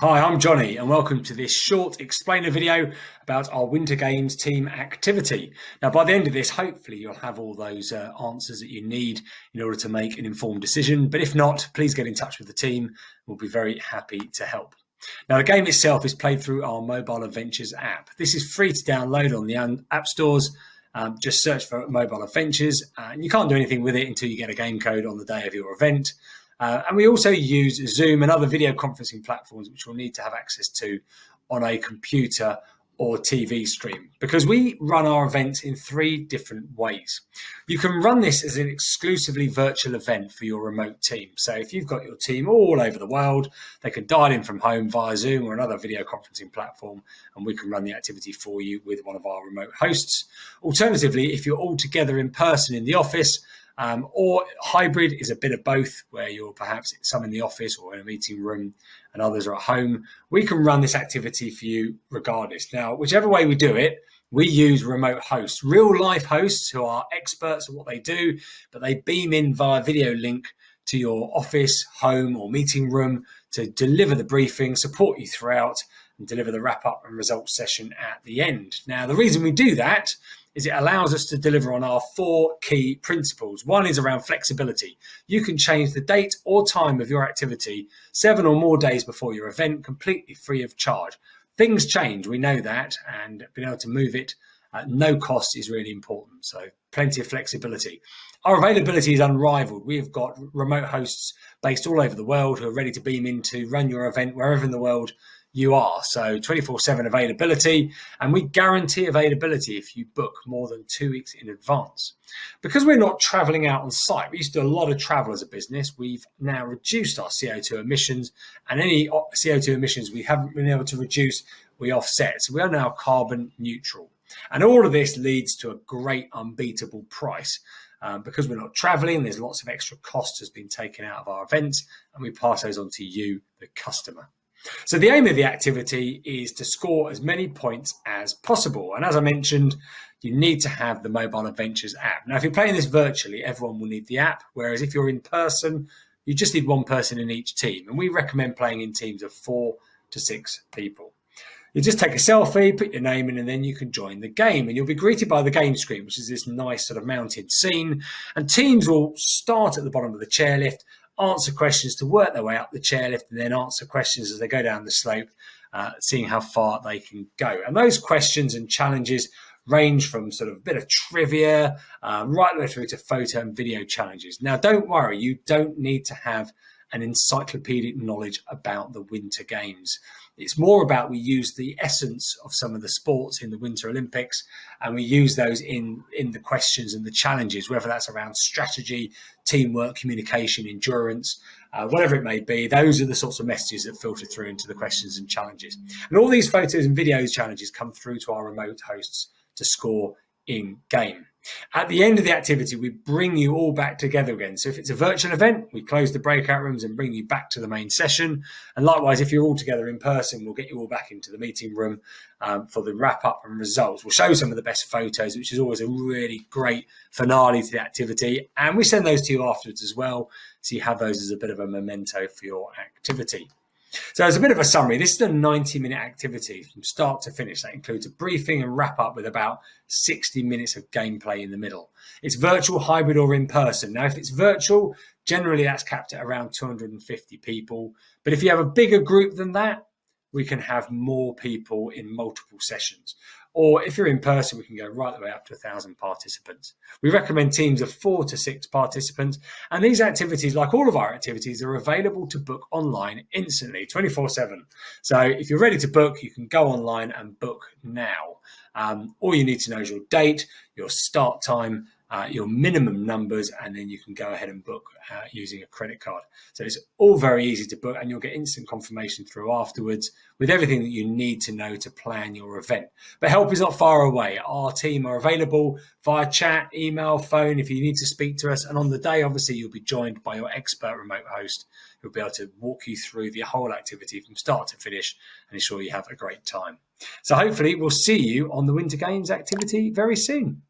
Hi, I'm Johnny and welcome to this short explainer video about our Winter Games team activity. Now, by the end of this, hopefully you'll have all those answers that you need in order to make an informed decision. But if not, please get in touch with the team. We'll be very happy to help. Now, the game itself is played through our Mobile Adventures app. This is free to download on the app stores. Just search for Mobile Adventures and you can't do anything with it until you get a game code on the day of your event. And we also use Zoom and other video conferencing platforms, which you'll need to have access to on a computer or TV stream, because we run our events in 3 different ways. You can run this as an exclusively virtual event for your remote team. So if you've got your team all over the world, they can dial in from home via Zoom or another video conferencing platform, and we can run the activity for you with one of our remote hosts. Alternatively, if you're all together in person in the office, or hybrid is a bit of both, where you're perhaps some in the office or in a meeting room and others are at home, we can run this activity for you regardless. Now, whichever way we do it, we use remote hosts, real life hosts who are experts at what they do, but they beam in via video link to your office, home or meeting room to deliver the briefing, support you throughout and deliver the wrap up and results session at the end. Now, the reason we do that is it allows us to deliver on our 4 key principles. One is around flexibility. You can change the date or time of your activity 7 or more days before your event, completely free of charge. Things change, we know that, and being able to move it at no cost is really important. So plenty of flexibility. Our availability is unrivaled. We've got remote hosts based all over the world who are ready to beam in to run your event wherever in the world you are. So 24/7 availability, and we guarantee availability if you book more than 2 weeks in advance. Because we're not traveling out on site, we used to do a lot of travel as a business. We've now reduced our CO2 emissions, and any CO2 emissions we haven't been able to reduce, we offset. So we are now carbon neutral. And all of this leads to a great unbeatable price. Because we're not traveling, there's lots of extra cost has been taken out of our events, and we pass those on to you, the customer. So the aim of the activity is to score as many points as possible. And as I mentioned, you need to have the Mobile Adventures app. Now, if you're playing this virtually, everyone will need the app. Whereas if you're in person, you just need one person in each team. And we recommend playing in teams of 4 to 6 people. You just take a selfie, put your name in, and then you can join the game. And you'll be greeted by the game screen, which is this nice sort of mounted scene. And teams will start at the bottom of the chairlift, answer questions to work their way up the chairlift, and then answer questions as they go down the slope, seeing how far they can go. And those questions and challenges range from sort of a bit of trivia right the way through to photo and video challenges. Now, don't worry, you don't need to have an encyclopedic knowledge about the Winter Games. It's more about we use the essence of some of the sports in the Winter Olympics, and we use those in the questions and the challenges, whether that's around strategy, teamwork, communication, endurance, whatever it may be. Those are the sorts of messages that filter through into the questions and challenges. And all these photos and videos challenges come through to our remote hosts to score in game. At the end of the activity, we bring you all back together again. So if it's a virtual event, we close the breakout rooms and bring you back to the main session. And likewise, if you're all together in person, we'll get you all back into the meeting room for the wrap up and results. We'll show some of the best photos, which is always a really great finale to the activity. And we send those to you afterwards as well, so you have those as a bit of a memento for your activity. So as a bit of a summary, this is a 90-minute activity from start to finish. That includes a briefing and wrap up with about 60 minutes of gameplay in the middle. It's virtual, hybrid or in person. Now, if it's virtual, generally that's capped at around 250 people. But if you have a bigger group than that, we can have more people in multiple sessions. Or if you're in person, we can go right the way up to 1,000 participants. We recommend teams of 4 to 6 participants. And these activities, like all of our activities, are available to book online instantly, 24/7. So if you're ready to book, you can go online and book now. All you need to know is your date, your start time, your minimum numbers, and then you can go ahead and book using a credit card. So it's all very easy to book, and you'll get instant confirmation through afterwards with everything that you need to know to plan your event. But help is not far away. Our team are available via chat, email, phone if you need to speak to us. And on the day, obviously, you'll be joined by your expert remote host who'll be able to walk you through the whole activity from start to finish and ensure you have a great time. So hopefully we'll see you on the Winter Games activity very soon.